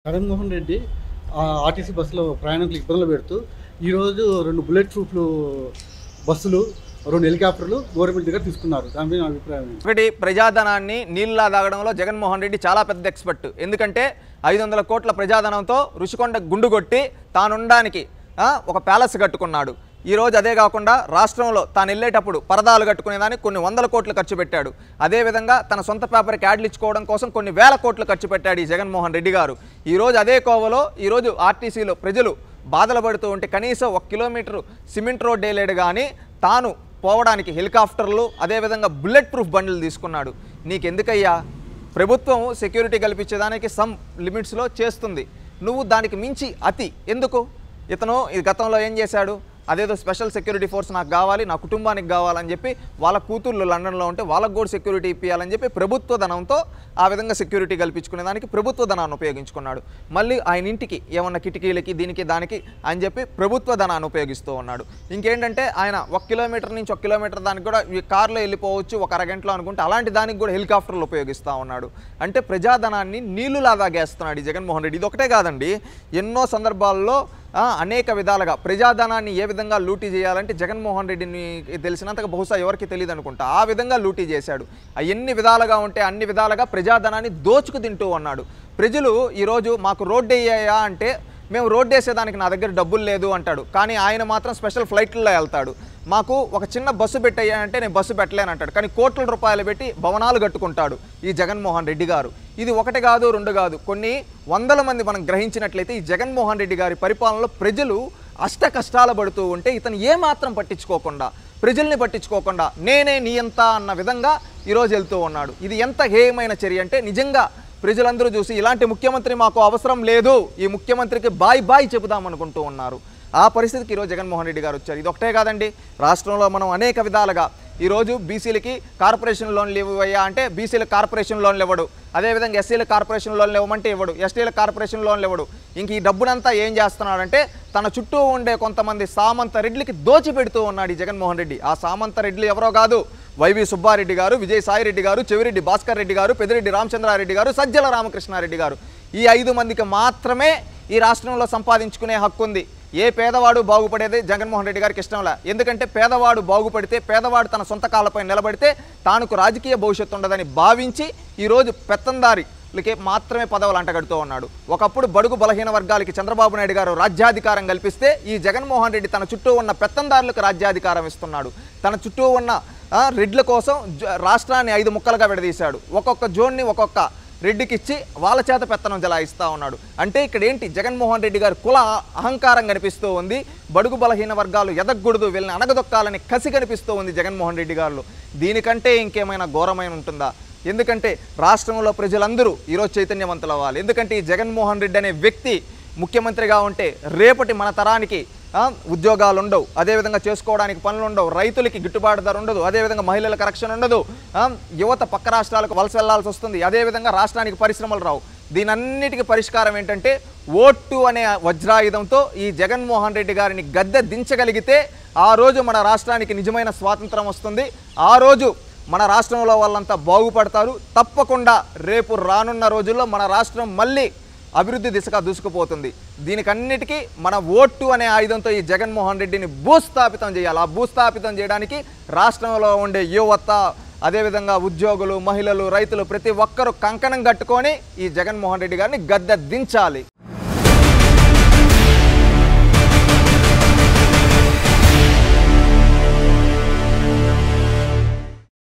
Jaganmohan Reddy RTC బస్సులో ప్రయాణికులు ఇబ్బందులు పెడుతూ ఈరోజు 2 బుల్లెట్ ప్రూఫ్లు బస్సులు 2 హెలికాప్టర్లు గవర్నమెంట్ దగ్గర తీసుకున్నారు. దానిపై నా అభిప్రాయం ఏంటి? ఒకటి, ప్రజాధనాన్ని నీళ్ళలా తాగడంలో జగన్మోహన్ రెడ్డి చాలా పెద్ద ఎక్స్పర్ట్. ఎందుకంటే 500 కోట్ల ప్రజాధనంతో రుషికొండ గుండు కొట్టి తానుండడానికి ఒక ప్యాలెస్ కట్టుకున్నాడు. ఈరోజు అదే కాకుండా రాష్ట్రంలో తాను వెళ్ళేటప్పుడు పరదాలు కట్టుకునేదానికి కొన్ని 100 కోట్లు ఖర్చు పెట్టాడు. అదేవిధంగా తన సొంత పేపర్కి యాడ్లు ఇచ్చుకోవడం కోసం కొన్ని 1000 కోట్లు ఖర్చు పెట్టాడు ఈ జగన్మోహన్ రెడ్డి గారు. ఈరోజు అదే కోవలో ఈరోజు ఆర్టీసీలో ప్రజలు బాధలు పడుతూ ఉంటే కనీసం 1 కిలోమీటర్ సిమెంట్ రోడ్ వేయలేడు కానీ తాను పోవడానికి హెలికాప్టర్లు అదేవిధంగా బుల్లెట్ ప్రూఫ్ బండ్లు తీసుకున్నాడు. నీకెందుకయ్యా? ప్రభుత్వం సెక్యూరిటీ కల్పించేదానికి సమ్ లిమిట్స్లో చేస్తుంది, నువ్వు దానికి మించి అతి ఎందుకు? ఇతను ఈ గతంలో ఏం చేశాడు? అదేదో స్పెషల్ సెక్యూరిటీ ఫోర్స్ నాకు కావాలి, నా కుటుంబానికి కావాలని చెప్పి వాళ్ళ కూతుర్లు లండన్లో ఉంటే వాళ్ళకు కూడా సెక్యూరిటీ ఇప్పించాలని చెప్పి ప్రభుత్వ ధనంతో ఆ విధంగా సెక్యూరిటీ కల్పించుకునే దానికి ప్రభుత్వ ధనాన్ని ఉపయోగించుకున్నాడు. మళ్ళీ ఆయన ఇంటికి ఏమన్నా కిటికీలకి దీనికి దానికి అని చెప్పి ప్రభుత్వ ధనాన్ని ఉపయోగిస్తూ ఉన్నాడు. ఇంకేంటంటే ఆయన 1 కిలోమీటర్ నుంచి 1 కిలోమీటర్ దానికి కూడా ఈ కార్లో వెళ్ళిపోవచ్చు ఒక అరగంటలో అనుకుంటే అలాంటి దానికి కూడా హెలికాప్టర్లు ఉపయోగిస్తూ ఉన్నాడు. అంటే ప్రజాధనాన్ని నీళ్లులా తాగేస్తున్నాడు ఈ జగన్మోహన్ రెడ్డి. ఇది ఒకటే కాదండి, ఎన్నో సందర్భాల్లో అనేక విధాలుగా ప్రజాధనాన్ని ఏ విధంగా లూటీ చేయాలంటే జగన్మోహన్ రెడ్డిని తెలిసినంతగా బహుశా ఎవరికి తెలియదు అనుకుంటా, ఆ విధంగా లూటీ చేశాడు. ఎన్ని విధాలుగా ఉంటే అన్ని విధాలుగా ప్రజాధనాన్ని దోచుకు తింటూ ఉన్నాడు. ప్రజలు ఈరోజు మాకు రోడ్డు వేయ్యా అంటే మేము రోడ్డు వేసేదానికి నా దగ్గర డబ్బులు లేదు అంటాడు, కానీ ఆయన మాత్రం స్పెషల్ ఫ్లైట్లో వెళ్తాడు. మాకు ఒక చిన్న బస్సు పెట్టయ్యా అంటే నేను బస్సు పెట్టలేను అంటాడు, కానీ కోట్ల రూపాయలు పెట్టి భవనాలు కట్టుకుంటాడు ఈ జగన్మోహన్ రెడ్డి గారు. ఇది ఒకటి కాదు, 2 కాదు, కొన్ని 100 మంది మనం గ్రహించినట్లయితే ఈ జగన్మోహన్ రెడ్డి గారి పరిపాలనలో ప్రజలు అష్ట కష్టాలు పడుతూ ఉంటే ఇతను ఏమాత్రం పట్టించుకోకుండా, ప్రజల్ని పట్టించుకోకుండా నేనే నియంత అన్న విధంగా ఈరోజు వెళ్తూ ఉన్నాడు. ఇది ఎంత హేయమైన చర్య అంటే నిజంగా ప్రజలందరూ చూసి ఇలాంటి ముఖ్యమంత్రి మాకు అవసరం లేదు, ఈ ముఖ్యమంత్రికి బాయ్ బాయ్ చెబుదాం అనుకుంటూ ఉన్నారు. ఆ పరిస్థితికి ఈరోజు జగన్మోహన్ రెడ్డి గారు వచ్చారు. ఇది ఒకటే కాదండి, రాష్ట్రంలో మనం అనేక విధాలుగా ఈరోజు బీసీలకి కార్పొరేషన్ లోన్లు ఇవ్వయ్యా అంటే బీసీలకు కార్పొరేషన్ లోన్లు ఇవ్వడు, అదేవిధంగా ఎస్సీలకు కార్పొరేషన్ లోన్లు ఇవ్వమంటే ఇవ్వడు, ఎస్టీలకు కార్పొరేషన్ లోన్లు ఇవ్వడు. ఇంక ఈ డబ్బునంతా ఏం చేస్తున్నాడంటే తన చుట్టూ ఉండే కొంతమంది సామంత రెడ్లకి దోచిపెడుతూ ఉన్నాడు ఈ జగన్మోహన్ రెడ్డి. ఆ సామంత రెడ్లు ఎవరో కాదు, వైవి సుబ్బారెడ్డి గారు, విజయసాయి రెడ్డి గారు, చెవిరెడ్డి భాస్కర్ రెడ్డి గారు, పెద్దిరెడ్డి రామచంద్రారెడ్డి గారు, సజ్జల రామకృష్ణారెడ్డి గారు. ఈ 5 మందికి మాత్రమే ఈ రాష్ట్రంలో సంపాదించుకునే హక్కు ఉంది. ఏ పేదవాడు బాగుపడేది జగన్మోహన్ రెడ్డి గారికి ఇష్టంలా. ఎందుకంటే పేదవాడు బాగుపడితే, పేదవాడు తన సొంత కాళ్ళపై నిలబడితే తానుకు రాజకీయ భవిష్యత్తు ఉండదని భావించి ఈరోజు పెత్తందారులకి మాత్రమే పదవులు అంటగడుతూ ఉన్నాడు. ఒకప్పుడు బడుగు బలహీన వర్గాలకి చంద్రబాబు నాయుడు గారు రాజ్యాధికారం కల్పిస్తే ఈ జగన్మోహన్ రెడ్డి తన చుట్టూ ఉన్న పెత్తందారులకు రాజ్యాధికారం ఇస్తున్నాడు. తన చుట్టూ ఉన్న రెడ్ల కోసం రాష్ట్రాన్ని 5 ముక్కలుగా విడదీశాడు. ఒక్కొక్క జోన్ని ఒక్కొక్క రెడ్డికి ఇచ్చి వాళ్ళ చేత పెత్తనం జలాయిస్తూ ఉన్నాడు. అంటే ఇక్కడ ఏంటి, జగన్మోహన్ రెడ్డి గారి కుల అహంకారం కనిపిస్తూ ఉంది. బడుగు బలహీన వర్గాలు ఎదగకూడదు, వీళ్ళని అనగదొక్కాలని కసి కనిపిస్తూ ఉంది జగన్మోహన్ రెడ్డి గారు. దీనికంటే ఇంకేమైనా ఘోరమైన ఉంటుందా? ఎందుకంటే రాష్ట్రంలో ప్రజలందరూ ఈరోజు చైతన్యవంతులు అవ్వాలి. ఎందుకంటే ఈ జగన్మోహన్ రెడ్డి అనే వ్యక్తి ముఖ్యమంత్రిగా ఉంటే రేపటి మన తరానికి ఉద్యోగాలు ఉండవు, అదేవిధంగా చేసుకోవడానికి పనులు ఉండవు, రైతులకి గిట్టుబాటు ధర ఉండదు, అదేవిధంగా మహిళలకు రక్షణ ఉండదు, యువత పక్క రాష్ట్రాలకు వలస వెళ్లాల్సి వస్తుంది, అదేవిధంగా రాష్ట్రానికి పరిశ్రమలు రావు. దీనన్నిటికీ పరిష్కారం ఏంటంటే ఓటు అనే వజ్రాయుధంతో ఈ జగన్మోహన్ రెడ్డి గారిని గద్దె దించగలిగితే ఆ రోజు మన రాష్ట్రానికి నిజమైన స్వాతంత్రం వస్తుంది. ఆ రోజు మన రాష్ట్రంలో వాళ్ళంతా బాగుపడతారు. తప్పకుండా రేపు రానున్న రోజుల్లో మన రాష్ట్రం మళ్ళీ అభివృద్ధి దిశగా దూసుకుపోతుంది. దీనికన్నిటికీ మన ఓటు అనే ఆయుధంతో ఈ జగన్మోహన్ రెడ్డిని భూస్థాపితం చేయాలి. ఆ భూస్థాపితం చేయడానికి రాష్ట్రంలో ఉండే యువత, అదేవిధంగా ఉద్యోగులు, మహిళలు, రైతులు ప్రతి ఒక్కరూ కంకణం కట్టుకొని ఈ జగన్మోహన్ రెడ్డి గారిని గద్దె దించాలి.